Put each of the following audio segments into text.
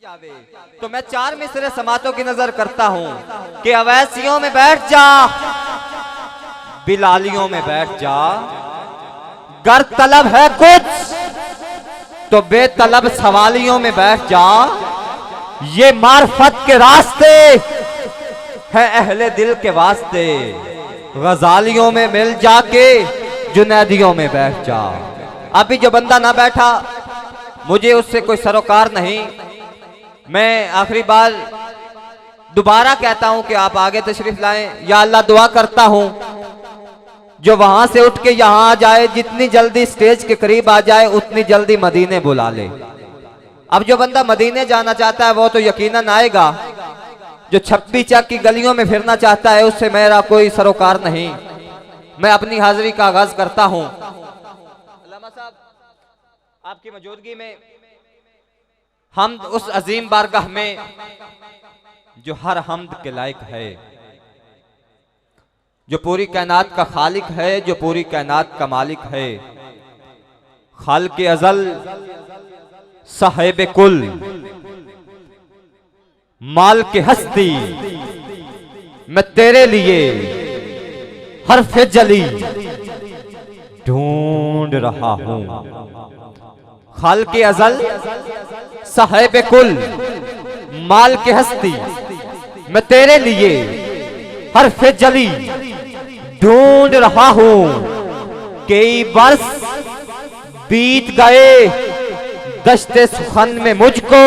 तो मैं 4 मिसरे समातों की नजर करता हूं कि अवैसियों में बैठ जा, बिलालियों में बैठ जा, गर तलब है कुछ तो बेतलब सवालियों में बैठ जा। ये मार्फत के रास्ते है अहले दिल के वास्ते, गजालियों में मिल जाके जुनैदियों में बैठ जा। अभी जो बंदा ना बैठा मुझे उससे कोई सरोकार नहीं। मैं आखिरी बार दोबारा कहता हूं कि आप आगे तशरीफ लाएं। या अल्लाह दुआ करता हूं जो वहां से उठ के यहां आ जाए, जितनी जल्दी स्टेज के करीब आ जाए उतनी जल्दी मदीने बुला ले। अब जो बंदा मदीने जाना चाहता है वो तो यकीनन आएगा। जो छप्पी चक की गलियों में फिरना चाहता है उससे मेरा कोई सरोकार नहीं। मैं अपनी हाजिरी का आगाज करता हूं। अल्लामा साहब आपकी मौजूदगी में हम उस अजीम बारगाह में जो हर हमद के लायक है, जो पूरी कायनात का खालिक है, जो पूरी कायनात का मालिक है, खालिक अज़ल साहिब कुल माल के हस्ती, मैं तेरे लिए हर्फ जली ढूंढ रहा हूं। खालिक अज़ल साहिब कुल माल के हस्ती, मैं तेरे लिए हर्फ जली ढूंढ रहा हूं। कई बरस बीत गए दश्ते सुखन में मुझको,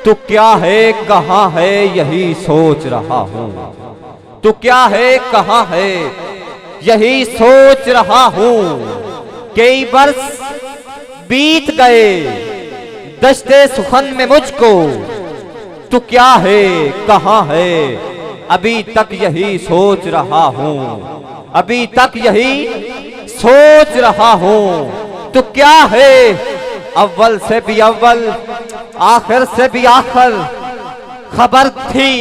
तू क्या है कहां है यही सोच रहा हूं। तू क्या है कहां है यही सोच रहा हूं। कई बरस बीत गए दश्ते सुखन में मुझको, तू क्या है कहां है अभी तक यही सोच रहा हूं। अभी तक यही सोच रहा हूं। तू क्या है अव्वल से भी अव्वल, आखिर से भी आखिर, खबर थी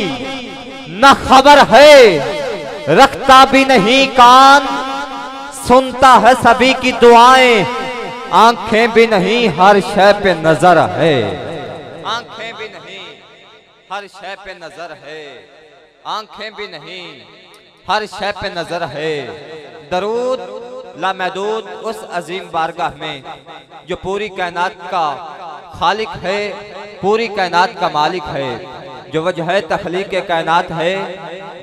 न खबर है, रखता भी नहीं कान, सुनता है सभी की दुआएं, आंखें भी नहीं हर शय पे नजर है। आंखें भी नहीं हर शय पे नजर है। आंखें भी नहीं हर शय पे नजर है। दरूद लामहदूद उस अजीम बारगाह में जो पूरी कायनात का खालिक है, पूरी कायनात का मालिक है, जो वजह तख्लीक कायनात है,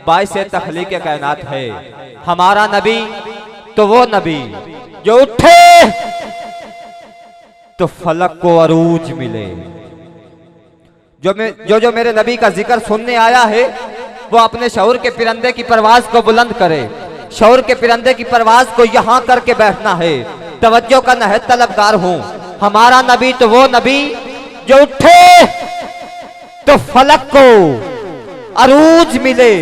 बाइस तख्लीक कायनात है। हमारा नबी तो वो नबी जो उठे तो फलक को अरूज मिले। जो मेरे नबी का जिक्र सुनने आया है वो अपने शऊर के परिंदे की परवाज को बुलंद करे। शऊर के परिंदे की परवाज को यहां करके बैठना है। तवज्जो का नहायत तलबगार हूं। हमारा नबी तो वो नबी जो उठे तो फलक को अरूज मिले,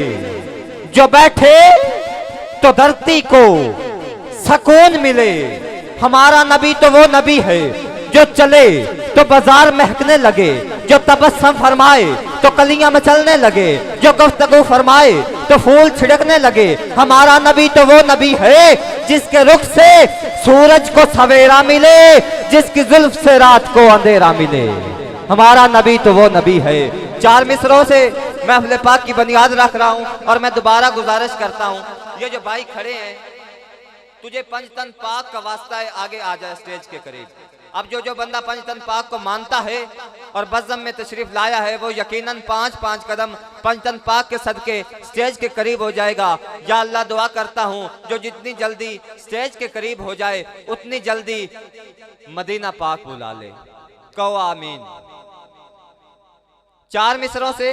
जो बैठे तो धरती को सुकून मिले। हमारा नबी तो वो नबी है जो चले तो बाजार महकने लगे, जो तबस्सुम फरमाए तो कलियां मचलने लगे, जो गुफ्तगू फरमाए तो फूल छिड़कने लगे। हमारा नबी तो वो नबी है जिसके रुख से सूरज को सवेरा मिले, जिसकी जुल्फ से रात को अंधेरा मिले। हमारा नबी तो वो नबी है। 4 मिसरों से मैं महफिल पाक की बुनियाद रख रहा हूं और मैं दोबारा गुजारिश करता हूं, ये जो भाई खड़े हैं, तुझे पंचतन पाक का वास्ता है, आगे आ जाए स्टेज के करीब। अब जो बंदा पंचतन पाक को मानता है और बज़्म में तशरीफ लाया है वो यकीनन 5-5 कदम पंचतन पाक के सदके स्टेज के करीब हो जाएगा। या अल्लाह दुआ करता हूं जो जितनी जल्दी स्टेज के करीब हो जाए उतनी जल्दी मदीना पाक बुला ले। कहो आमीन। 4 मिसरों से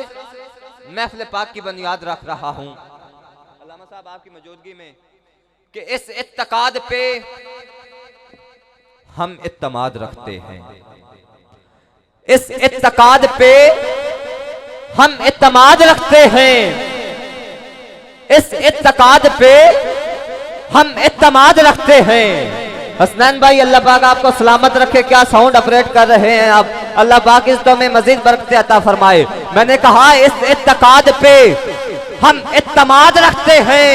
महफिल पाक की बुनियाद रख रहा हूं अल्लामा साहब आपकी मौजूदगी में कि इस इत्तकाद पे हम इत्तमाद रखते हैं। इस इत्तकाद पे हम इत्तमाद रखते हैं। इस इत्तकाद पे हम इत्तमाद रखते हैं। हसनैन भाई अल्लाह पाक आपको सलामत रखे। क्या साउंड ऑपरेट कर रहे हैं आप। अल्लाह पाक इस में मजीद बरकत अता फरमाए। मैंने कहा इस इत्तकाद पे हम इत्तमाद रखते हैं।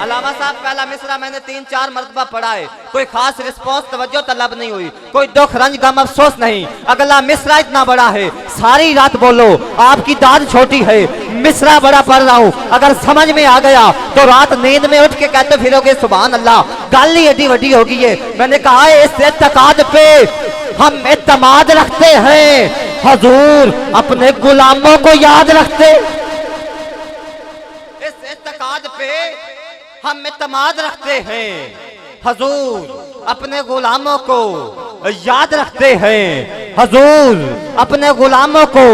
अलामा साहब पहला मिसरा मैंने 3-4 मरतबा पढ़ा है, कोई खास रिस्पॉन्स तवज्जो तलब नहीं हुई, कोई दुख रंज गम अफसोस नहीं। अगला मिसरा इतना बड़ा है, सारी रात बोलो, आपकी दाद छोटी है, मिसरा बड़ा पढ़ रहा हूँ, अगर समझ में आ गया तो रात नींद में उठ के कहते फिरोगे सुभान अल्लाह, गाल ही एडी वड्डी होगी है। मैंने कहा इस एतकाद पे हम एतमाद रखते हैं, हजूर अपने गुलामों को याद रखते, इस एतकाद पे हम एतमाद रखते हैं, हजूर अपने गुलामों को याद रखते हैं, हजूर अपने गुलामों को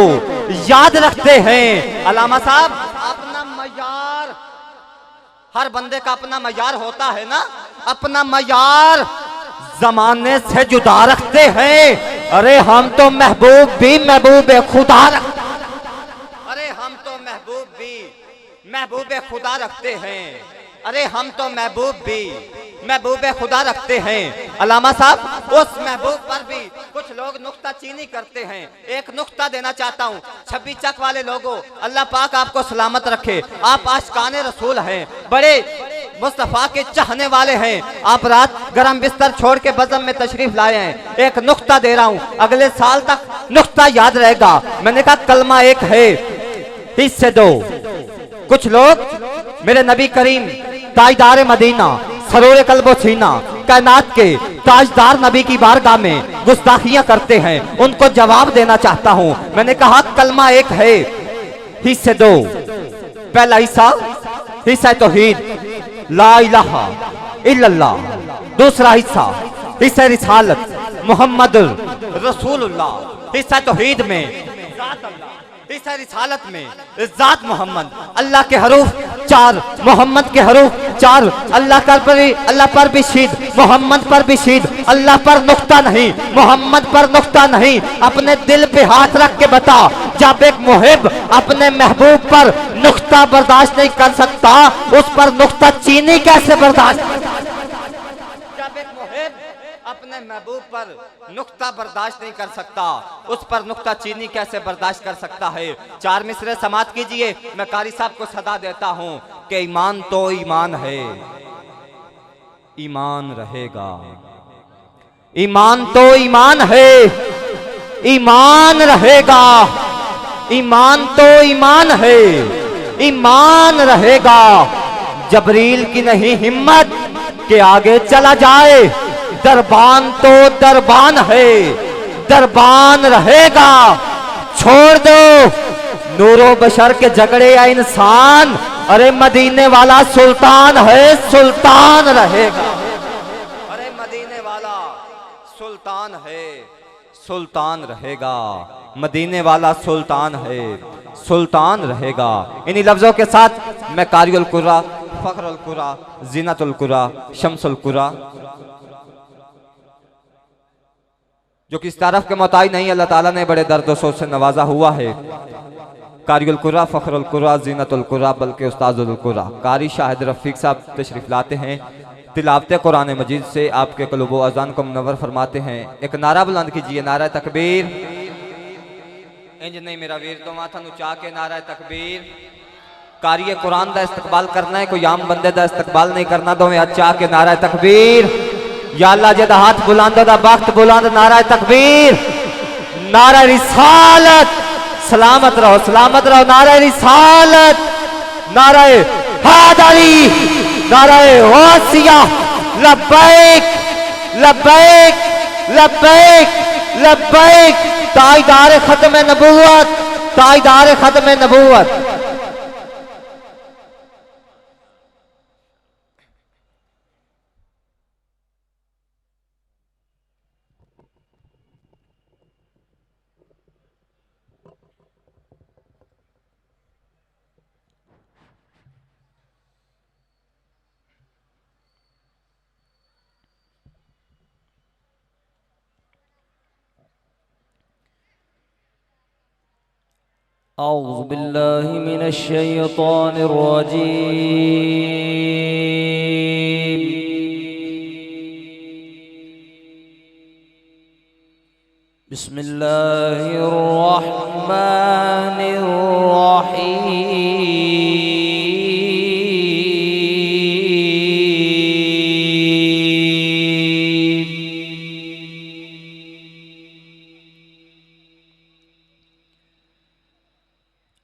याद रखते हैं। अलामा साहब अपना मयार, हर बंदे का अपना मयार होता है ना, अपना मयार जमाने से जुदा रखते हैं। अरे हम तो महबूब भी महबूब खुदा रखते, अरे हम तो महबूब भी महबूब खुदा रखते हैं, अरे हम तो महबूब भी महबूब खुदा रखते हैं। अलामा साहब उस महबूब पर भी कुछ लोग नुक्ता चीनी करते हैं। एक नुक्ता देना चाहता हूँ, 26 चक वाले लोगों, अल्लाह पाक आपको सलामत रखे, आप आशिकाने रसूल हैं, बड़े मुस्तफा के चाहने वाले हैं, आप रात गरम बिस्तर छोड़ के बज़म में तशरीफ लाए हैं। एक नुक्ता दे रहा हूँ, अगले साल तक नुक्ता याद रहेगा। मैंने कहा कलमा एक है, हिस्से दो। कुछ लोग मेरे नबी करीम ताजदार मदीना सरोरे कल्बो सीना कायनात के ताजदार नबी की बारगाह में गुस्ताखियां करते हैं, उनको जवाब देना चाहता हूं। मैंने कहा कलमा एक है, हिस्से दो। पहला हिस्सा तौहीद ला इलाहा इल्लल्लाह, दूसरा हिस्सा रिसालत मोहम्मद रसूलुल्लाह। हिस्सा तौहीद में जात अल्लाह, हिस्सा रिसालत में जात मोहम्मद। अल्लाह के हरूफ 4, मोहम्मद के हरूफ 4। अल्लाह पर भी शीद, मोहम्मद पर भी शीद। अल्लाह पर नुक्ता नहीं, मोहम्मद पर नुक्ता नहीं। अपने दिल पे हाथ रख के बता, जब एक मुहिब अपने महबूब पर नुक्ता बर्दाश्त नहीं कर सकता, उस पर नुक्ता चीनी कैसे बर्दाश्त? जब एक मुहिब अपने महबूब पर नुक्ता बर्दाश्त नहीं कर सकता, उस पर नुक्ता चीनी कैसे बर्दाश्त कर सकता है? 4 मिसरे समात कीजिए, मैं कारी साहब को सदा देता हूं कि ईमान तो ईमान है, ईमान रहेगा। ईमान तो ईमान है, ईमान रहेगा। ईमान तो ईमान है, ईमान रहेगा। जबरील की नहीं हिम्मत के आगे चला जाए, दरबान तो दरबान है, दरबान रहेगा। छोड़ दो नूरो बशर के झगड़े या इंसान, अरे मदीने वाला सुल्तान है, सुल्तान रहेगा। अरे मदीने वाला सुल्तान है, सुल्तान रहेगा। मदीने वाला सुल्तान है, सुल्तान रहेगा। इन्हीं लफ्जों के साथ मैं कारियुल कुर्रा, फखरुल कुर्रा, जीनतुल कुर्रा, शम्सुल कुर्रा, जो कि इस तारफ के मोहताज नहीं, अल्लाह ताला ने बड़े दर्द और सोच से नवाजा हुआ है। कारियुल कुर्रा, फखरुल कुर्रा, जीनतुल कुर्रा, बल्कि उस्ताजुल कुर्रा कारी शाहिद रफीक साहब तशरीफ लाते हैं। तिलावत कुरान मजीद से आपके क़ुलूब व अज़ान को मुनव्वर फरमाते हैं। एक नारा बुलंद कीजिए, नारा तकबीर। इंज नहीं मेरा वीर, तो माथा नुचा के नारा तकबीर। कारी कुरान का इस्तकबाल करना है, कोई आम बंदे का इस्तकबाल नहीं करना। दोवें हाथ चा के नारा तकबीर। या अल्लाह जदा हाथ बुलंद दा वक्त बुलंद, नारा तकबीर, नारा रिसालत। सलामत रहो, सलामत रहो। नारा रिसालत, नारा हैदरी, नारा गौसिया। लब्बैक लब्बैक लब्बैक लब्बैक। ताजदार खत्म नबूवत, ताजदार खत्म नबूवत। औज़ु बिल्लाहि मिनश शैतानिर रजीम। बिस्मिल्लाहिर रहमानिर रहीम।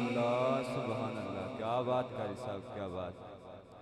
अल्लाह क्या बात कारी साहब क्या बात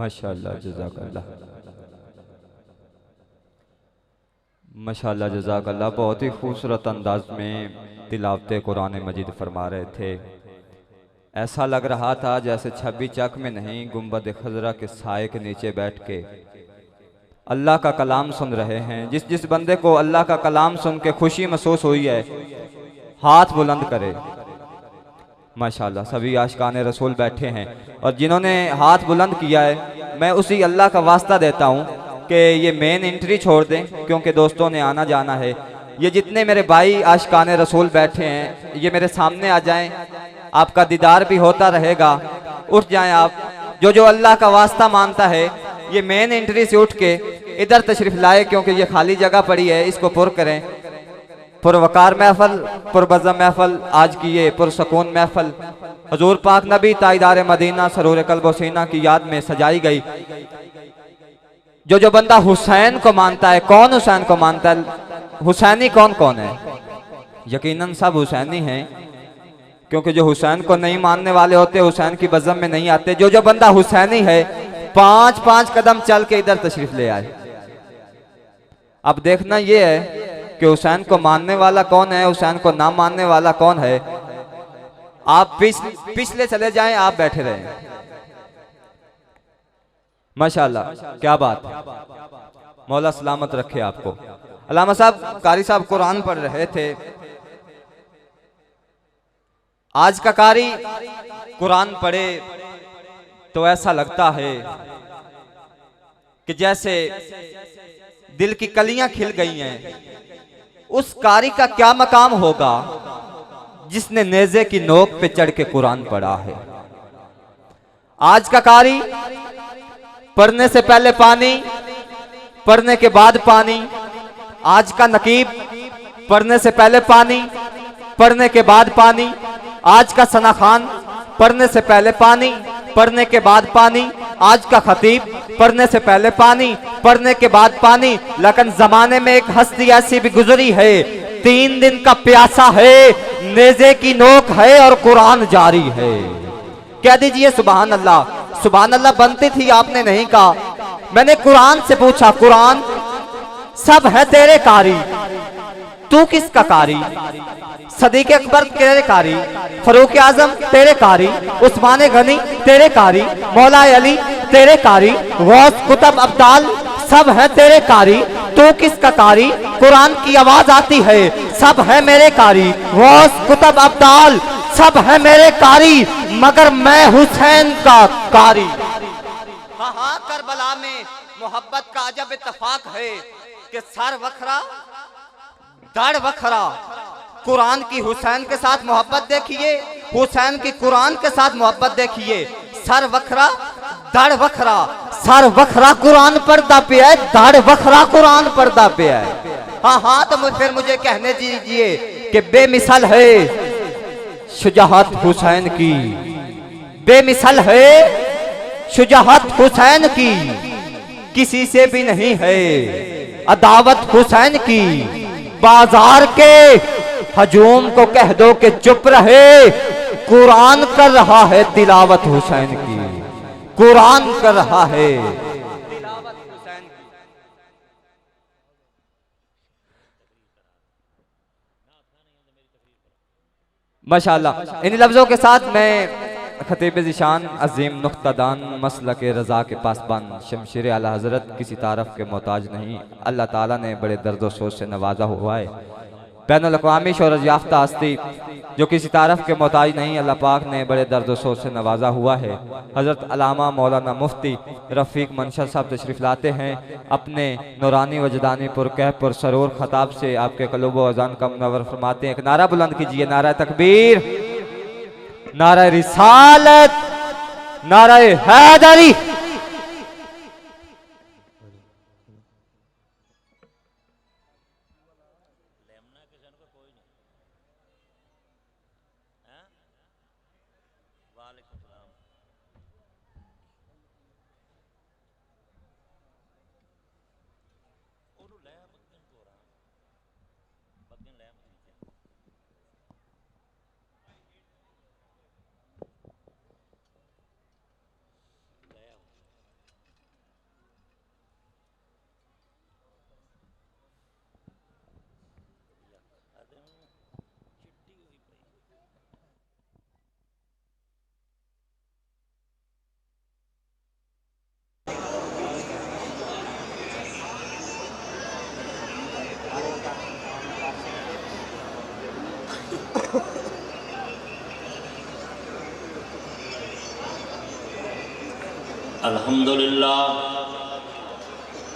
माशाअल्लाह जज़ाकल्लाह माशाअल्लाह जज़ाकल्लाह बहुत ही खूबसूरत अंदाज में तिलावत कुरान मजीद फरमा रहे थे। ऐसा लग रहा था जैसे छब्बी चक में नहीं गुंबद खजरा के साए के नीचे बैठ के अल्लाह का कलाम सुन रहे हैं। जिस जिस बंदे को अल्लाह का कलाम सुन के खुशी महसूस हुई है हाथ बुलंद करे। माशाअल्लाह सभी आशिकाने रसूल बैठे हैं और जिन्होंने हाथ बुलंद किया है मैं उसी अल्लाह का वास्ता देता हूँ कि ये मेन एंट्री छोड़ दें क्योंकि दोस्तों ने आना जाना है। ये जितने मेरे भाई आशिकाने रसूल बैठे हैं ये मेरे सामने आ जाएं, आपका दीदार भी होता रहेगा। उठ जाएं आप, जो जो अल्लाह का वास्ता मानता है ये मेन एंट्री से उठ के इधर तशरीफ लाए क्योंकि ये खाली जगह पड़ी है, इसको पुर करें। पुरवकार महफल, पुरबज़म महफल आज की ये पुरसकून महफल हजूर पाक नबी ताइदार मदीना सरूर कल्ब सीना की याद में सजाई गई। जो जो बंदा हुसैन को मानता है, कौन हुसैन को मानता है? हुसैनी कौन कौन है? यकीनन सब हुसैनी हैं क्योंकि जो हुसैन को नहीं मानने वाले होते हुसैन की बज़म में नहीं आते। जो जो बंदा हुसैनी है 5-5 कदम चल के इधर तशरीफ ले आए। अब देखना ये है कि हुसैन को मानने वाला कौन है, हुसैन को ना मानने वाला कौन है। आप पिछले चले जाएं, आप बैठे रहें। माशाअल्लाह क्या बात है, मौला सलामत रखे आपको। अल्लामा साहब कारी साहब कुरान पढ़ रहे थे, आज का कारी कुरान पढ़े तो ऐसा लगता है कि जैसे दिल की कलियां खिल गई हैं। उस कारी का क्या मकाम होगा जिसने नेज़े की नोक पे चढ़ के कुरान पढ़ा है। आज का कारी पढ़ने से पहले पानी, पढ़ने के बाद पानी। आज का नकीब पढ़ने से पहले पानी, पढ़ने के बाद पानी। आज का सना खान पढ़ने से पहले पानी, पढ़ने के बाद पानी। आज का खतीब पढ़ने से पहले पानी, पढ़ने के बाद पानी। लेकिन जमाने में एक हस्ती ऐसी भी गुजरी है, 3 दिन का प्यासा है, नेज़े की नोक है और कुरान जारी है। कह दीजिए सुभान अल्लाह। सुभान अल्लाह बनती थी, आपने नहीं कहा। मैंने कुरान से पूछा, कुरान सब है तेरे कारी, तू किसका कारी? सदीक अकबर तेरे कारी, फरूक आजम तेरे कारी, उस्मान गनी तेरे कारी, मौला अली तेरे कारी, गौस कुतुब अब्दाल सब है तेरे कारी, तू किसका कारी? कुरान की आवाज आती है, सब है मेरे कारी, गौस कुतुब अब्दाल सब है मेरे कारी, मगर मैं हुसैन का कारी। हाँ, करबला में मोहब्बत का अजब इत्तेफाक है कि सर वखरा धड़ वखरा। कुरान की हुसैन के साथ मोहब्बत देखिए, हुसैन की कुरान के साथ मोहब्बत देखिए। सर वखरा धड़ वखरा, सर वखरा कुरान पढ़ता पे है, धड़ वखरा कुरान पढ़ता पे है। हाँ, तो फिर मुझे कहने दीजिए कि बेमिसाल है शुजाअत हुसैन की, बेमिसाल है शुजाअत हुसैन की, किसी से भी नहीं है अदावत हुसैन की। बाजार के हजूम को कह दो कि चुप रहे, कुरान कर रहा है तिलावत हुसैन की, कुरान कर रहा है तिलावत हुसैन की। माशाअल्लाह। इन लफ्जों के साथ मैं खतीब ज़िशान अजीम नुक्तादान मसलक रज़ा के पासबान शमशीर आला हज़रत किसी तारफ़ के मोहताज नहीं। अल्लाह ताला ने बड़े दर्द सोच से नवाजा हुआ है। बैनुल अक़वामी शोहरत याफ्ता हस्ती जो किसी तारफ़ के मोहताज नहीं, अल्लाह पाक ने बड़े दर्द सोच से नवाजा हुआ है। हज़रत अल्लामा मौलाना मुफ्ती रफ़ीक मंशा साहब तशरीफ़ लाते हैं, अपने नूरानी वजदानी पुरकहफ पर सरूर खताब से आपके क़ल्ब व अज़ान का मुनव्वर फरमाते हैं। एक नारा बुलंद कीजिए, नारा तकबीर, नारा रिसालत, नारा हैदरी।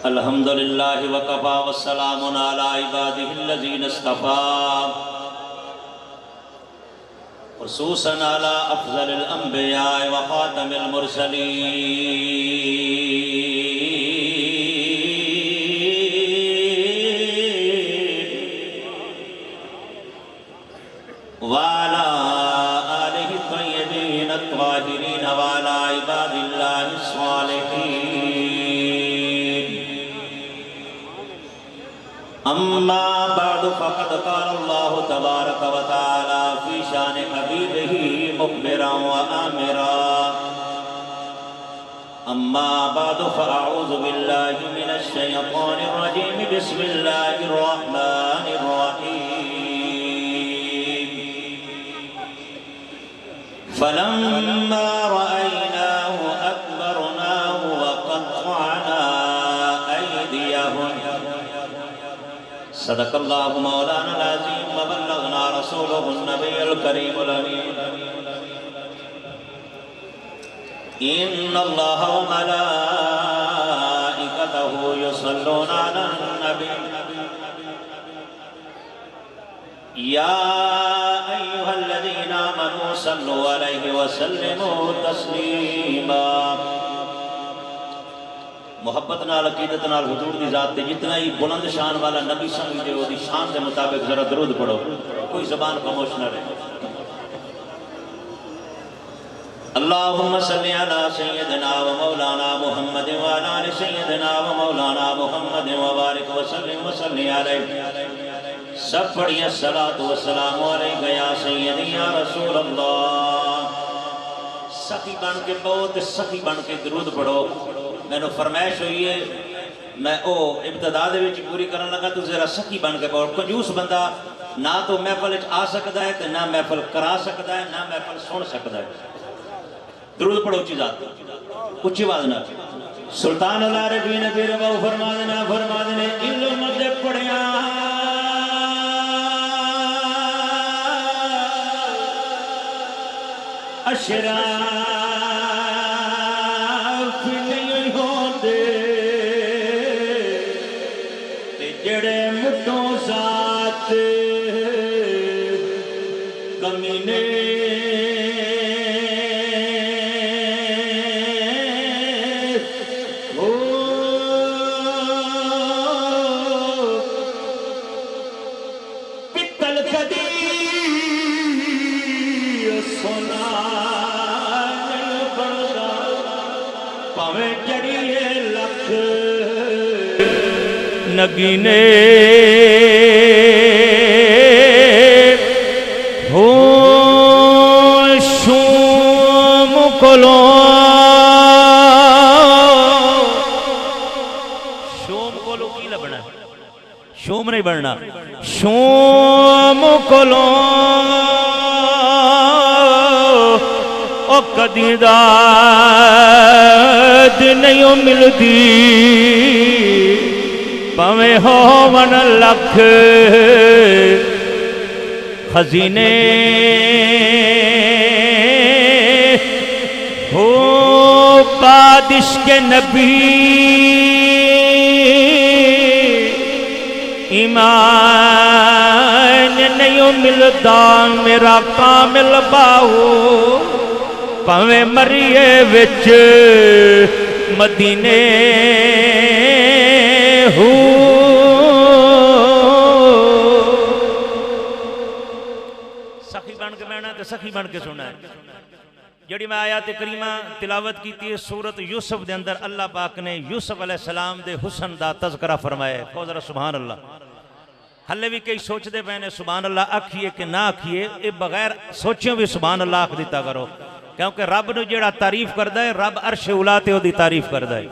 अल्हम्दुलिल्लाह वकफा वस्सलामुन अला इबादिहिल्लज़ीना इस्तफ़ा खुसूसन अला अफ़ज़लिल अंबिया व ख़ातमिल मुरसलीन व अला आलिहि तय्यबीन अत्ताहिरीन व अला इबादिल्लाहिस सालिहीन। अम्मा बादु फ़क़द क़ाल अल्लाहु तबारक व तआला फ़ी शान हबीबिही मुख़बिरन व आमिरा। अम्मा बादु फ़अऊज़ु बिल्लाहि मिनश शैतानिर रजीम। बिस्मिल्लाहिर रहमानिर रहीम। फलम्मा रअयनाहु अकबरनाहु व क़त्तअना अयदियहुम। सदक़ल्लाहु मौलाना अज़ीम व बल्लगना रसूलुहुन नबियुल करीमुल अमीन। इन्नल्लाह व मलाइकतहु युसल्लूना अलन नबी या अय्युहल्लज़ीना आमनू सल्लु अलैहि व सल्लिमू तस्लीमा। मोहब्बत नाल अकीदत नाल हुजूर दी जात ते जितना ही बुलंद शान वाला नबी समझदे हो दी शान के मुताबिक जरा दरूद पढ़ो, कोई ज़बान खामोश न रहे। अल्लाहुम्मा सल्लि अला सय्यिदिना व मौलाना मुहम्मद व अला आलि सय्यिदिना व मौलाना मुहम्मद व बारिक व सल्लिम व सल्लि अलैहि। सब पढ़िए सलातो व सलाम अलैका या सय्यदी या रसूल अल्लाह। सखी बन के बहुत सखी बन के दरूद पढ़ो। मैंने फरमाइश हुई है, मैं ओ इब्तदा दे विच पूरी करन लगा, तू जरा सखी बन के पढ़। कंजूस बंदा ना तो महफल आ सकता है, ना महफल करा सकता है, ना महफल सुन सकता है। दरूद पढ़ो उच्ची जात, उच्ची आवाज ना। सुल्तान अल आरिफीन पीर बाबू फरमा देने इल्म दे पढ़िया अशराफ नहीं होंदे ते जड़े मुट्ठों साथ कमीने हो पित्तल कदी सोना जड़िए लख नगीने हो शूम कोलो की लबना, शूम नहीं बनना, शूम कोलो कदी दाद नहीं मिलती भावें होवन लख खजीने हो बादिश के नबी ईमान नहीं मिलता मेरा कामिल बाहू भावें मरिए विच मदीने हो। सखी बन के बहना तो सखी बन के सुना है। जड़ी मैं आयत करीमा तिलावत की थी सूरत यूसुफ दे अंदर अल्लाह पाक ने यूसुफ अलैहिस्सलाम दे हुस्न दा तज़किरा फरमाया। कहो जरा सुभान अल्लाह। हले भी कई सोचते पे ने सुभान अल्लाह आखिए कि ना आखिए, ये बगैर सोचियो भी सुभान अल्लाह आख दिता करो, क्योंकि रब नूं जेड़ा तारीफ करदा है रब अर्श उला ते ओदी तारीफ करदा है।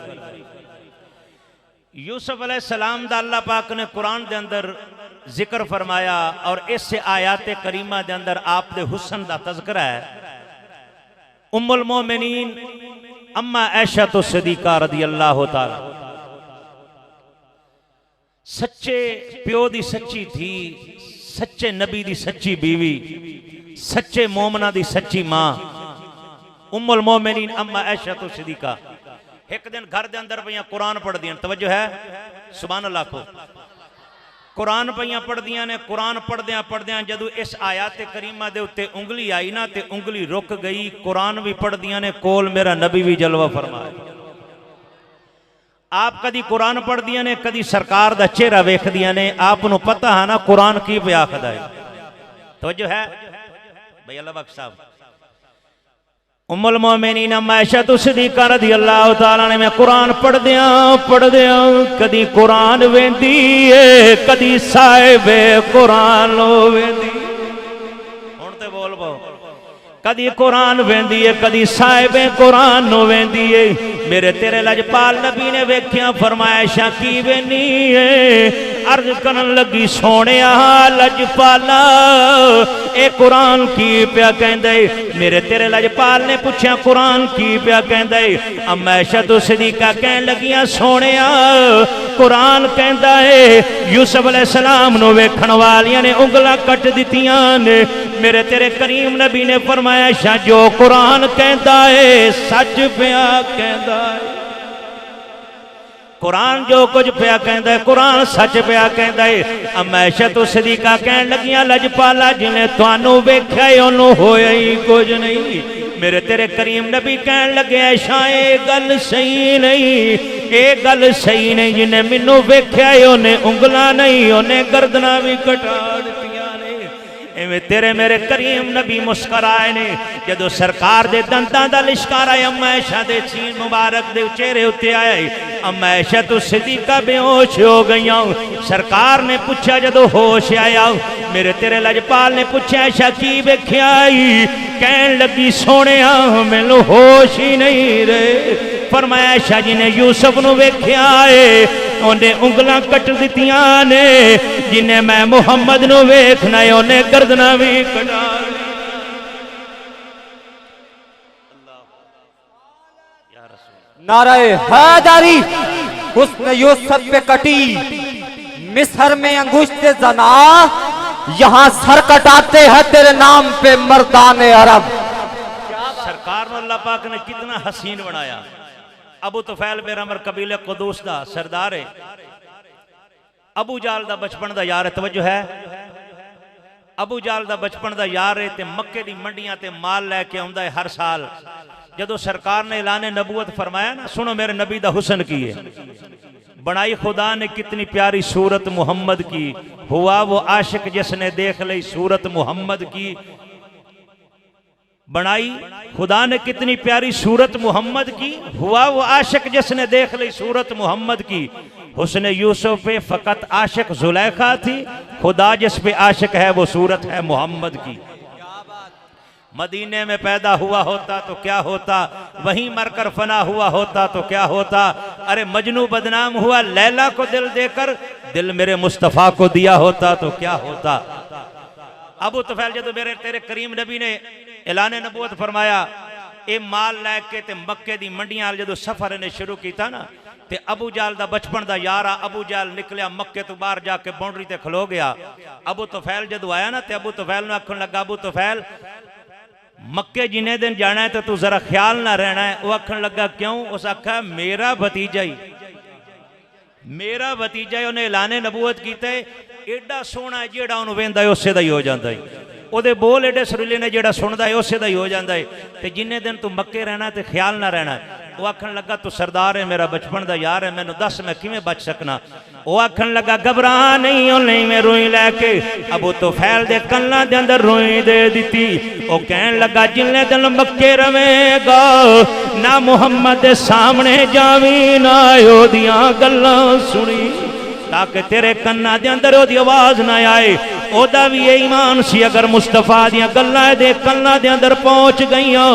यूसुफ अलैहिस्सलाम दा अल्लाह पाक ने कुरान दे अंदर जिक्र फरमाया और इस आयत करीमा दे अंदर आप दे हुस्न दा तज़किरा है। उम्मुल मोमिनीन अम्मा आयशा तो सिद्दीक़ा रज़ियल्लाहु ताला, सच्चे प्यो दी सच्ची थी, सच्चे नबी दी सच्ची बीवी, सच्चे मोमना दी सच्ची मां, उम्मुल मोमिनीन अम्मा आयशा तो सिद्दीक़ा एक दिन घर दे अंदर पईयां कुरान पढ़ दियां। तवज्जो है, सुभान अल्लाह को। कुरान पईयां पढ़ दियां ने। कुरान पढ़दियां जदों इस आयत करीमा दे उत्ते उंगली आई ना ते उंगली रुक गई। कुरान भी पढ़ दियां ने, कोल मेरा नबी भी जलवा फरमाए। आप कदी कुरान पढ़ दियां ने, कदी सरकार दा चेहरा वेख दियां ने। आप नूं पता है ना कुरान की पे आखदा है। तवज्जो है भाई अल्लाह बख्श साहब। उम्मुल मोमिनीन आयशा सिद्दीक़ा रज़ियल्लाहु ताला ने मैं कुरान पढ़ दियां कदी कुरान वेंदी है, कदी साहिबे कुरान वेंदी। हुण ते बोल पो, कदी कुरान वेंदी है, कदी साहिबे कुरान वेंदी है। मेरे तेरे लजपाल नबी ने वेख्या, फरमाया आयशा की वेनी है? अर्ज करन लगी सोनिया लजपाला ए कुरान की पिया कहंदे। मेरे तेरे लजपाल ने पूछा कुरान की पिया कहंदे। अमैशा तो सदीका कहन लगियां सोनिया कुरान कहंदा है यूसुफ अलैहिस्सलाम नु वेखण वालियां ने उंगलां कट दित्तियां ने। मेरे तेरे करीम नबी ने फरमाया शाह जो कुरान कहंदा है सच पिया कहंदा है। कुरान जो कुछ पिया कहंदा है कुरान सच पिया कहंदा है। अमैशा तो सदीका कहन लगियां लजपाला जिन्हें तुहानू वेख्या ओनू होया ही कुछ नहीं। मेरे तेरे करीम नबी कहन लगे शाये गल सही नहीं, ये गल सही नहीं। जिन्हें मैनू वेख्या उन्हें उंगलां नहीं उन्हें गर्दनां भी कटा दित्तियां ने। इवें तेरे मेरे करीम नबी मुस्कराए ने जदों सरकार दे दंदां दा लिशकारा अमैशा दे सीन मुबारक दे चेहरे उत्ते आया। अमैशा तो सदीका बेहोश हो गई। सरकार ने पूछा जदों होश आया मेरे तेरे लजपाल ने पूछा ऐशा की वेख्या कहन लगी सोनिया मैनू होश ही नहीं रहे। फरमाया ऐशा जी ने यूसुफ नू वेख्या है उन्हें उंगलां कट दित्तियां ने। जिन्हें मैं मुहम्मद नू वेखना है उन्हें गर्दनां भी कटा। नारे हैदरी हुस्न यूसुफ पे कटी मिस्र में अंगुश्त जना यहाँ सर कटाते हैं तेरे नाम पे मर्दाने अरब। सरकार ने अल्लाह पाक ने कितना हसीन बनाया। अबू तुफैल बेर अमर कबीले कुदूस दा सरदार है। अबू जाल दा बचपन दा यार तवज्जो है। अबू जाल दा बचपन दा यार है ते मक्के दी मंडियां ते माल लैके आउंदा है हर साल। जदों सरकार ने ऐलाने नबूवत फरमाया ना सुनो मेरे नबी दा हुस्न की है। बनाई खुदा ने कितनी प्यारी सूरत मोहम्मद की हुआ वो आशिक जिसने देख ली सूरत मोहम्मद की। बनाई खुदा ने कितनी प्यारी सूरत मोहम्मद की हुआ वो आशिक जिसने देख ली सूरत मोहम्मद की। हुस्न यूसुफ पे फकत आशिक जुलैखा थी खुदा जिस पे आशिक है वो सूरत है मोहम्मद की। मदीने में पैदा हुआ होता तो क्या होता, वहीं मरकर फना हुआ होता तो क्या होता। अरे मजनू बदनाम हुआ लैला को दिल देकर, दिल मेरे मुस्तफ़ा को दिया होता तो क्या होता। अबू तुफैल जदों मेरे तेरे करीम नबी ने ऐलाने नबूवत फरमाया ये माल लैके ते मक्के दी मंडियां जदों सफर ने शुरू किया ना ते अबू जाल दा बचपन दा यार अबू जाल निकलिया मक्के तो बाहर जाके बाउंड्री ते खलो गया। अबू तुफैल जदों आया ना ते अबू तुफैल नूं आखण लगा अबू तुफैल मक्के जिन्ने दिन जाना है तो तू जरा ख्याल ना रहना है। वो आखन लगा क्यों? उस आखा मेरा भतीजा ही उन्हें ऐलाने नबूवत कीता है एडा सोहना है जेड़ा उन्होंने वेंदा है उसे दा ही हो जाता है। ਉਹਦੇ बोल एडे सुरीले ने जेड़ा सुनता है उसे दा ही हो जाता है। तो जिन्ने दिन तू मक्के रहना तो ख्याल ना रहना। वो आखन लगा तू सरदार है मेरा बचपन का यार है मैनू दस मैं किवें बच सकना। वो आखन लगा घबरा नहीं ओ नहीं मैं रोई लैके अबू तुफैल दे कन्नां दे अंदर रोई दे दिती। वो कहन लगा जिन्ने दिन मक्के रवेगा ना मुहम्मद दे सामने जावी ना ओदियां गल्लां सुनी ताकि तेरे कन्ना दे अंदर ओदी आवाज ना आए। ओदा भी ये ईमान सी अगर मुस्तफा दियां गल्लां दे कन्ना दे अंदर पहुंच गईयां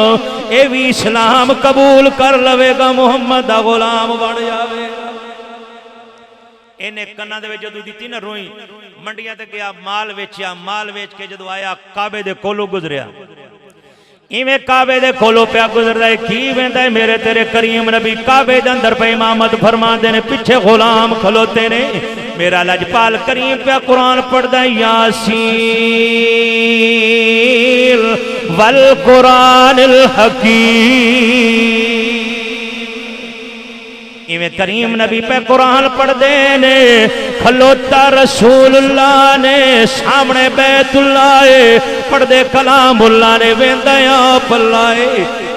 ये भी इस्लाम कबूल कर लवेगा मुहम्मद दा गुलाम बन जावेगा। इन्हें कन्ना दे विच जदों दित्ती ना रोई मंडियां ते गया माल वेचिया। माल वेच के जदों आया काबे दे कोलों गुजरिया। इवें काबे दे कोलों पिया गुजरदा है की वेंदा है मेरे तेरे करीम नबी काबे दे अंदर पे इमामत फरमांदे ने पिछे गुलाम खलोते ने। मेरा लजपाल करीम पिया कुरान पढ़दा यासीन वल कुरानिल हकीम। इवें करीम नबी पे कुरान पढ़दे ने खलोता रसूलुल्लाह ने सामने बैतुल्लाह पढ़दे कलामुल्लाह ने वेंदा पल्लाए।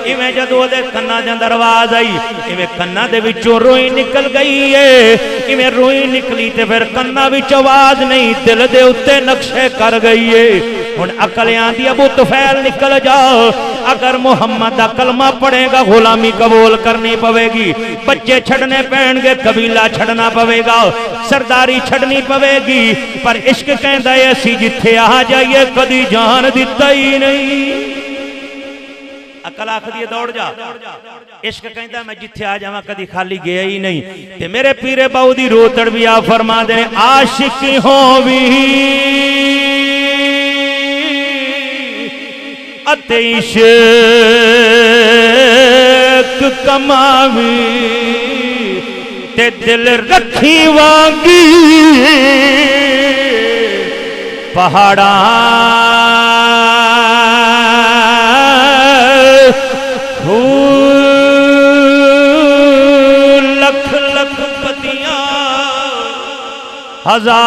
इवें जदों ओदे कन्ना दे अंदर आवाज आई इवें कन्ना दे विचों रोई निकल गई है। इवें रोई निकली ते फिर कन्ना विच आवाज नहीं दिल दे उत्ते नक्शे कर गई है। हुण अकल आंदी अबू तुफैल निकल जाओ अगर मुहम्मद दा कलमा पढ़ेगा गुलामी कबूल करनी पवेगी। बच्चे छड़ने पैणगे कबीला छड़ना पवेगा सरदारी छड़नी पवेगी। पर इश्क कहंदा है असीं जिथे आ जाइए कदी जान दिता ही नहीं। अकल आखदी है दौड़ जा। इश्क कहंदा मैं जिथे आ जावां कदी खाली गया ही नहीं। ते मेरे पीरे बाऊ दी रो तड़वी आ फरमा दे आशिक होवी खिदमत इश्क कमावी ते दिल रखी वांगी पहाड़ा लख लख पतियां हजारों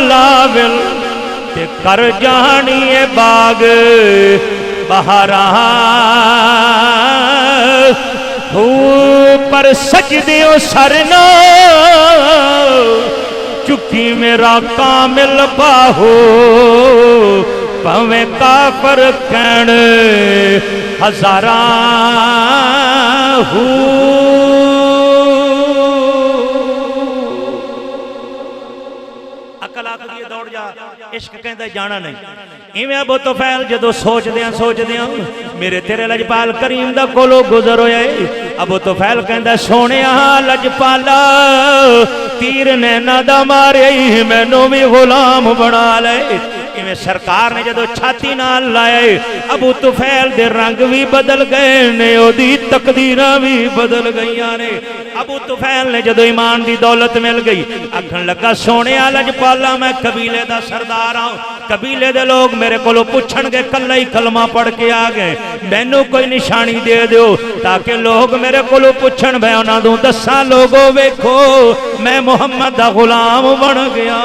लाविल ते कर जानिए बाग बहारा पर सजदे सरना चुकी मेरा कामिल बाहो पवे काफर कहण हजारा अकल आखदी दौड़ जा इश्क कहंदा जाना नहीं इवें अबू तुफैल जदों सोचदियां मेरे तेरे लजपाल करीम दा कोलों गुजर होया अबू तुफैल कहंदा सोहणिया लजपाला तीर नैना दा मारे मैनू भी गुलाम बना ले इवें सरकार ने जदों छाती नाल लाए अबू तुफैल दे रंग भी बदल गए ने ओदी तकदीरां भी बदल गईयां ने अबू तुफैल ने जदों ईमान दी दौलत मिल गई आखण लगा सोहणिया लजपाला मैं कबीले दा सरदार हां कबीले दे लोग मेरे कोलों पुछणगे कल्ला ही कलमा पढ़ के आ गए मैनू कोई निशानी दे दिओ ताकि लोग मेरे कोलों पुछण मैं उन्हां नूं दस्सां लोगो वेखो मैं मुहम्मद दा गुलाम बन गया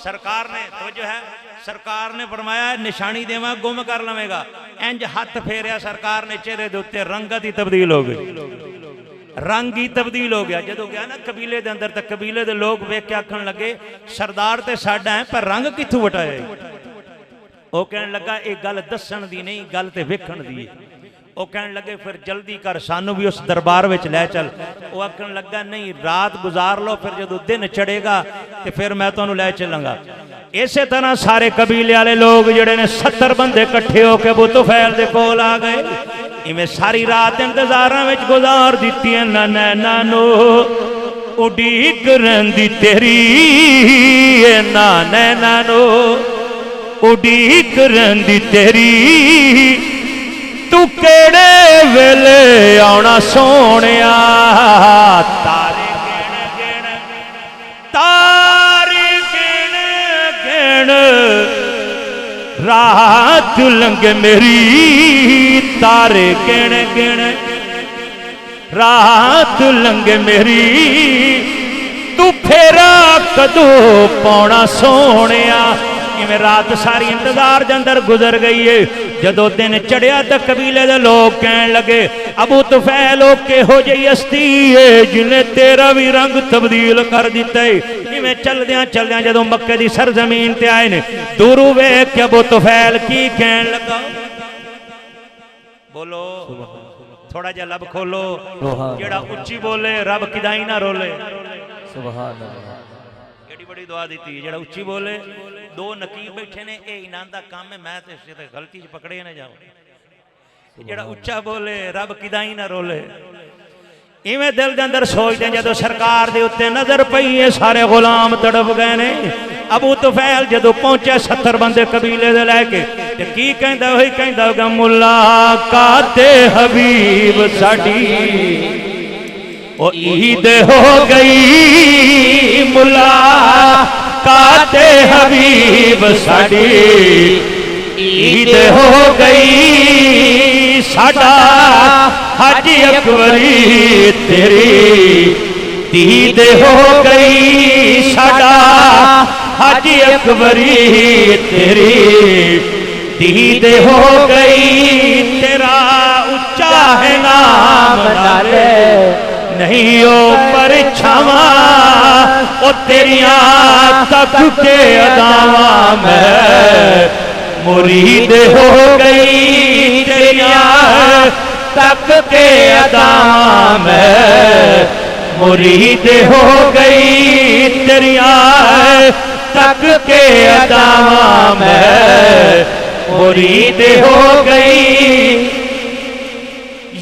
सरकार ने तो जो है सरकार ने फरमाया निशानी देवा गुम कर लवेगा इंज हाथ फेरिया सरकार ने चेहरे दे उत्ते रंगत ही तब्दील हो गई रंग ही तब्दील हो गया जदों गया ना कबीले दे अंदर तक कबीले दे लोग वेख के आखण लगे सरदार ते साडा है पर रंग कित्थों वटाया वो कहने लगा एक गल दस्सण दी नहीं गल ते वेखण दी वो कहने लगे फिर जल्दी कर सानू भी उस दरबार विच लै चल वो आखण लगा नहीं रात गुजार लो फिर जदों दिन चढ़ेगा तो फिर मैं तुहानू लै चलांगा इसे तरह सारे कबीले वाले लोग जिहड़े ने 70 बंदे इकट्ठे होकर अबू तुफैल दे कोल आ गए इवें सारी रात इंतजारां विच गुजार दित्ती ना नैना नो उड़ीक रहिंदी तेरी ना नैना नो उड़ीक रहिंदी तेरी तू केड़े वेले आउणा सोहणिया तारे गिण गिण रात लंघे मेरी तारे गिण गिण रात लंघे मेरी तू फेरा कदों पाउणा सोहणिया इवें रात सारी इंतजार दे अंदर गुजर गई है जदों दिन चढ़िया तो कबीले दे लोग कहन लगे अबू तुफैल किहो जी हस्ती है जिन्हें तेरा भी रंग तब्दील कर दिता है इवें चलदियां चलदियां जदों मक्के दी सरजमीन ते आए ने दूरों वेख के अबू तुफैल की कहन लगा बोलो थोड़ा जिहा लब खोलो जेड़ा उच्ची बोले रब किदाई ना रोले सुभान अल्लाह बड़ी दुआ दी जेड़ा उच्ची बोले दो नकीब बैठे ने ये इनाम का काम है मैं तो गलती च पकड़े ना जाऊं जेड़ा उच्चा बोले रब किदाई ना रोले इवें दिल दे अंदर सोचते जदों सरकार दे उत्ते नजर पई है सारे गुलाम तड़प गए ने अबू तुफैल जदों पहुंचे 70 बंदे कबीले दे लैके ते की कहंदा वही कहंदा मुलाकात हबीब साडी ओ ईद हो गई मुलाकात हबीब साडी ईद हो गई साडा हज अकबरी तेरी ईद हो गई साडा हज अकबरी तेरी ईद हो गई तेरा उच्चा है नाम नाले नहीं ओ परछावा ओ तेरिया तक के अदावा में मुरीद हो गई तेरिया तक के अदावा में मुरीद हो गई तेरिया तक के अदावा में मुरीद हो गई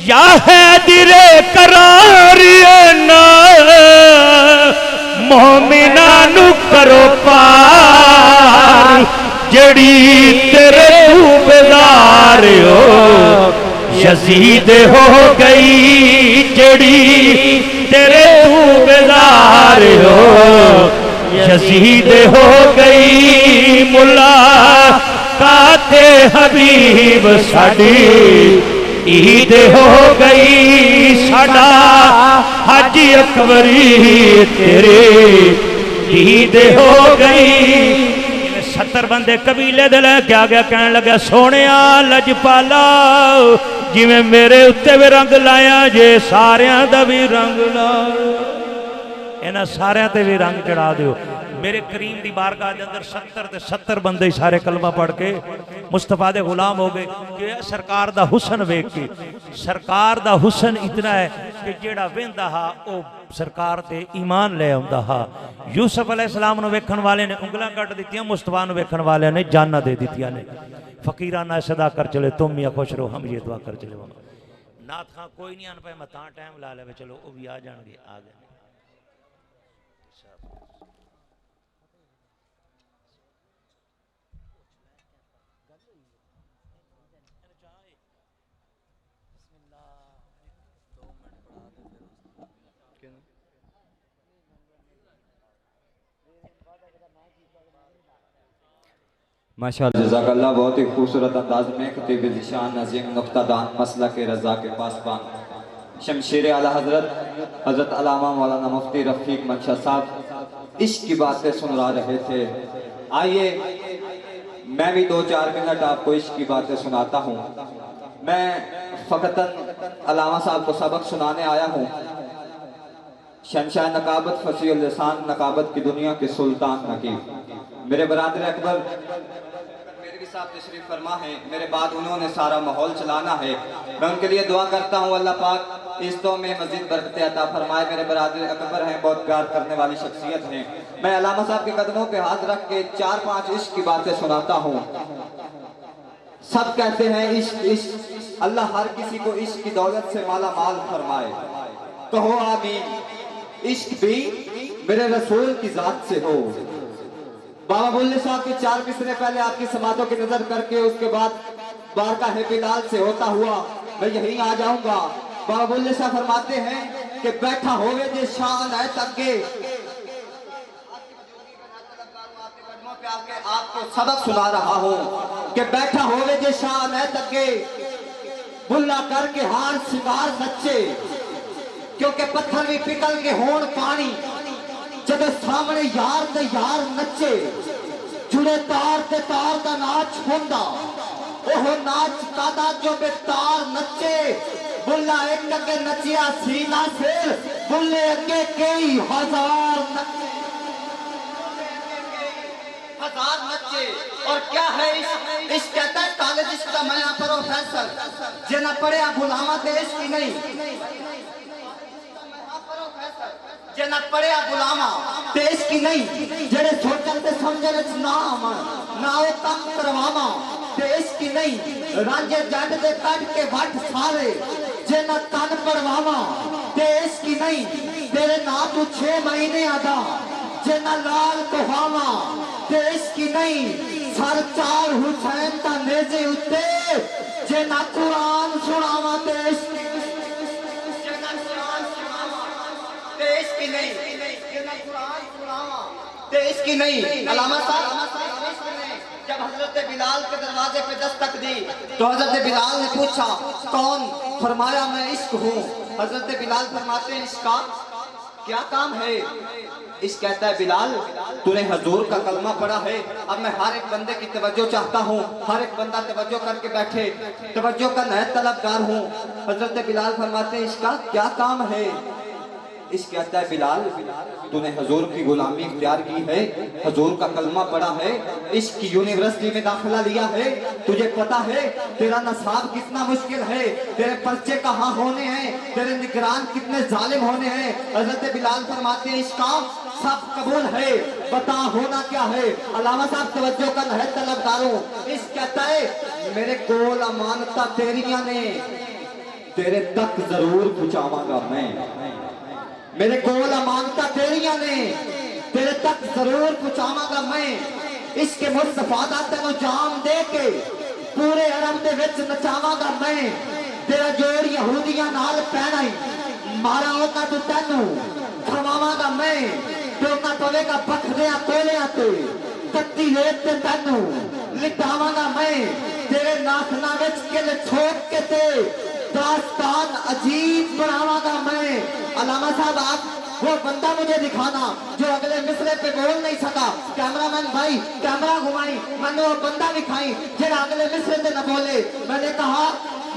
या है दिले करारिए ना मोमिना नु करो पार जे जड़ी तेरे तू बेदार हो यजीद हो गई, जड़ी तेरे तू बेदार हो यजीद हो गई। मुलाकाते हबीब साडी ईद हो गई, साडा हज अकबरी तेरे ईद हो गई। 70 बंदे कबीले दे लैके आ गया, कहन लगा सोहणिया लजपाला जिवें मेरे उत्ते भी रंग लाया जे सारियां दा भी रंग ला, इन्हां सारियां ते भी रंग चढ़ा दिओ। मेरे करीम दी बारगाह दे अंदर 70 ते 70 बंदे सारे कलमा पढ़ के मुस्तफा दे गुलाम हो गए। कि सरकार दा हुसन वेख के, सरकार दा हुसन इतना है कि जेड़ा वेंदा हा ओ सरकार ते ईमान ले आउंदा हा। यूसुफ अलैहिस्सलाम नूं वेखण वाले ने उंगलां कट दित्तियां, मुस्तफा नूं वेखण वाले ने जाना दे दित्तियां ने। फकीराना सदा कर चले तुम या खुश रहो हम ये दुआ कर चले। नाथ खां कोई नहीं आन पाए, मैं तां टाइम ला ले, चलो वो भी आ जाएंगे, आ गए। माशाअल्लाह जज़ाकल्लाह, बहुत ही खूबसूरत अंदाज में खतीब ज़िशान नज़ीम नुक्तादान मसला के रज़ा के पासबान शमशेर आला हज़रत अल्लामा मौलाना मुफ्ती रफ़ीक मंशा साहब इश्क की बातें सुना रहे थे। आइए मैं भी 2-4 मिनट आपको इश्क की बातें सुनाता हूँ। मैं फ़कतन अल्लामा साहब को सबक सुनाने आया हूँ। शहंशाह नकाबत फसीहुल लिसान नकाबत की दुनिया के सुल्तान नकीब मेरे बरादर अकबर मेरे भी साहब तशरीफ फरमा है, मेरे बाद उन्होंने सारा माहौल चलाना है। मैं उनके लिए दुआ करता हूँ अल्लाह पाक इस दो में मजीद बरकत अता फरमाए। मेरे बरादर अकबर हैं, बहुत प्यार करने वाली शख्सियत हैं। मैं अल्लामा साहब के कदमों पे हाथ रख के 4-5 इश्क की बातें सुनाता हूँ। सब कहते हैं इश्क इश्क, अल्लाह हर किसी को इश्क की दौलत से माला माल फरमाए। कहो आमीन। इश्क भी मेरे रसूल की जात से हो। बाबा बुल्ले साहब के 4 मिसरे पहले आपकी समातों की नजर करके उसके बाद बारगाह बिलाल से होता हुआ मैं यहीं आ जाऊंगा। बाबा बुल्ले साहब फरमाते हैं कि बैठा होवे जे शान है तके, आपको सबक सुना रहा हूँ कि बैठा होवे जे शान है तके, बुल्ला करके हार शिकार नच्चे, क्योंकि पत्थर भी पिघल के होण पानी, जब सामने यार ते यार नचे, जुड़े तार ते तार दा नाच होंदा, ओह नाच कादा जो बेतार नचे। बुल्ला एक अगे नचिया सीना से, बुल्ले अगे कई हजार नचे। और क्या है इस कहता है कॉलेज इसका मैं यहाँ प्रोफेसर, जिन्हें पढ़िया गुलामा देश की नहीं, जना पढ़िया गुलामा देश की नहीं, जेड़े सोचन ते समझन च नाम ना ओ काम करवावा देश की नहीं, रांझे जट दे कट के वट सारे जना तन पड़वावा देश की नहीं, तेरे ना तू 6 महीने आदा जना लाल कोहावा देश की नहीं, सर 4 हुसैन ता नेजे उत्ते जना कुरान सुनावा देश की देश की नहीं, देश की नहीं। अल्लामा साहब जब हजरत बिलाल के दरवाजे पे दस्तक दी तो हजरत बिलाल ने पूछा कौन? फरमाया मैं इश्क हूँ। हजरत बिलाल फरमाते हैं इसका क्या काम है? इस कहता है बिलाल तूने हजूर का कलमा पढ़ा है, अब मैं हर एक बंदे की तवज्जो चाहता हूँ, हर एक बंदा तवज्जो करके बैठे, तवज्जो का नया तलबगार हूँ। हजरत बिलाल फरमाते हैं इसका क्या काम है? इस कहता है बिलाल तूने हजूर की गुलामी इख्तियार की है, हजूर का कलमा पढ़ा है, इसकी यूनिवर्सिटी में दाखिला लिया है, तुझे पता है तेरा नसाब कितना मुश्किल है, तेरे पर्चे कहाँ होने हैं, तेरे निगरान कितने जालिम होने हैं। हजरत बिलाल फरमाते हैं इसका सब कबूल है, बता होना क्या है? अल्लामा साहब तवज्जो का नहर तलबगारों। इस कहता है मेरे कोल अमानता तेरिया ने, तेरे तक जरूर पहुंचावांगा मैं, मेरे कोल अमानता तेरिया ने, तेरे तक जरूर पहुंचावांगा मैं। इसके मुस्तफा दा तेनू जाम दे के पूरे अरब दे विच नचावांगा मैं तेरा जोड़ यहूदियां नाल पैना मारा होगा तू तेनू खवावांगा मैं टोका पवेगा बखरिया कोलियां ते तत्ती रेत ते तेनू लिटावांगा मैं तेरे नाखना विच किल ठोक के ते दास्तान अजीब बनावांगा मैं। अल्लामा साहब आप वो बंदा मुझे दिखाना जो अगले मिसरे पे बोल नहीं सका। कैमरामैन भाई कैमरा घुमाई मैंने वो बंदा दिखाई जेड़ा अगले मिसरे पे न बोले। मैंने कहा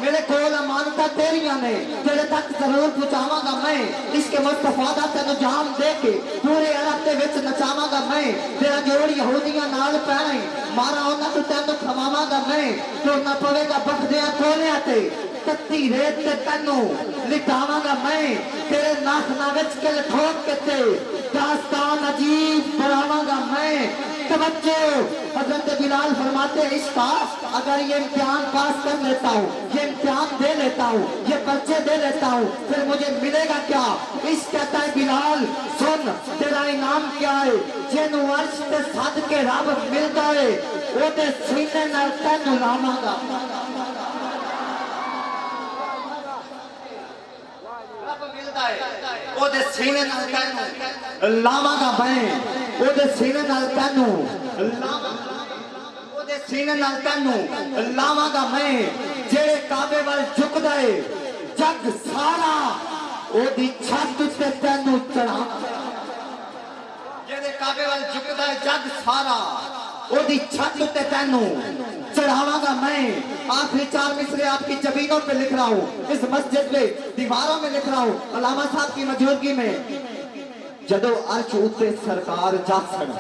मेरे कोल अमानता तेरिया ने तेरे तक जरूर पहुंचावांगा मैं। इसके मुस्तफा दा तेनू जाम दे के पूरे अरब दे विच नचावांगा मैं तेरा जोड़ यहूदियां नाल पैना मारा होना तू तेनू खवावांगा मैं टुरना पवेगा बखदियां कोलियां ते तत्ती रेत ते तेनू लिटावांगा मैं तेरे नाखना विच किल ठोक के ते दास्तान अजीब बनावांगा मैं। तवज्जो हजरत बिलाल फरमाते हैं इसका अगर ये इम्तिहान पास कर लेता हूँ ये इम्तिहान दे लेता हूँ ये पर्चे दे लेता हूँ फिर मुझे मिलेगा क्या। इस कहता है बिलाल सुन तेरा इनाम क्या है जिन वर्ष ते सद के रब मिल गए ओदे सीने नाल तैनू लावांगा। ओदे सीने नाल तैनू लावांगा मैं ओदे सीने नाल तैनू ओदे सीने नाल तैनू लावांगा मैं जेड़े काबे वाल झुकदा है जग सारा ओदी छत ते तैनू चढ़ावांगा। जेड़े काबे वाल झुकदा है जग सारा ओदी छत ते तैनू चढ़ावांगा मैं। आखिरी चार मिसरे आपकी जबीनों पे लिख रहा हूँ इस मस्जिद पे दीवारों में लिख रहा हूँ अल्लामा साहब की मौजूदगी में। जदों अर्श उत्ते सरकार जासन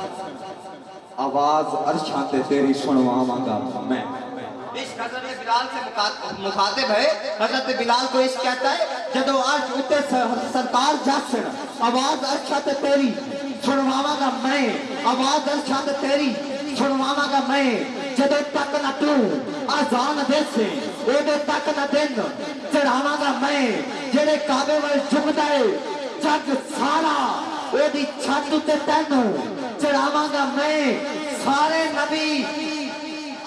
आवाज अर्शां ते तेरी सुनवावांगा मैं। इस हजरत बिलाल से मुखातिब है हजरत बिलाल को इस कहता है जदों अर्श उत्ते सरकार जासन आवाज अर्शां ते तेरी सुनवावांगा मैं आवाज अर्शां ते तेरी सुनवावांगा मैं। जदों तक न तू आजान देसे ओदे तक न दिन चढ़ावांगा मैं जेड़े काबे वाल झुकदा है जग सारा ओदी छत ते तैनू चढ़ावांगा मैं। सारे नबी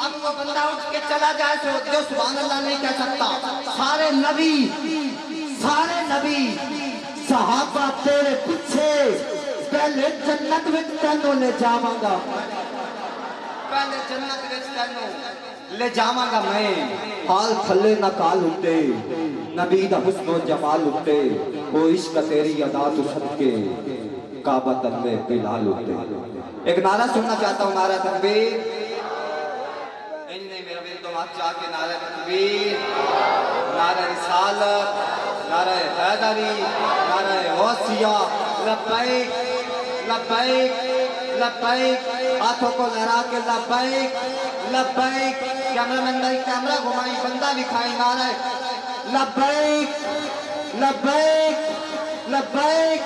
अब वो बंदा उठ के चला जाए जो सुभान अल्लाह नहीं कह सकता। सारे नबी सहाबा तेरे पीछे पहले जन्नत विच तैनू ले जावांगा पहले जन्नत विच तैनू ले जावांगा मैं। हाल थल्ले ना काल उठे नबी दा हुस्न जमाल उठे वो इश्क तेरी अदा तो सदके काबा तल्ले बिलाल उठे। एक नारा सुनना चाहता हूँ नारा तकबीर नहीं मेरा तो आप जाके नारा तकबीर नारा रिसालत नारा हैदरी नारा गौसिया लब्बैक लब्बैक लब्बैक हाथों को लहरा के लब्बैक लब्बैक। कैमरामैन भाई कैमरा घुमाई बंदा दिखाई नारा लब्बैक लब्बैक लब्बैक।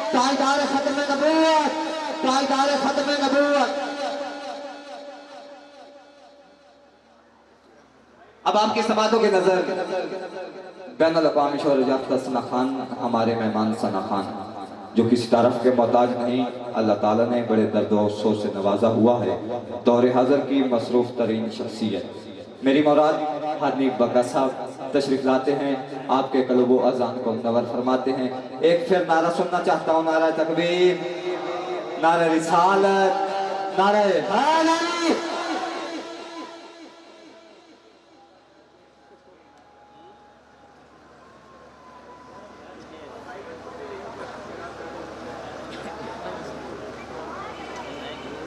ताजदार खत्म नबूवत ताजदार खत्म नबूवत। अब आपकी समातों की नजर बैनुल अक़वामी शोहरत याफ्ता सना खान हमारे मेहमान सना खान जो किसी तरफ के मोहताज नहीं अल्लाह ताला ने बड़े दर्द और अफसोस से नवाजा हुआ है। दौरे हाज़िर की मसरूफ तरीन शख्सियत मेरी मुराद हनीफ बग्गा साहब तशरीफ लाते हैं आपके कल्बो अज़ान को मुनव्वर फरमाते हैं। एक फिर नारा सुनना चाहता हूँ नारा तकबीर नारा रिसालत नारा हैदरी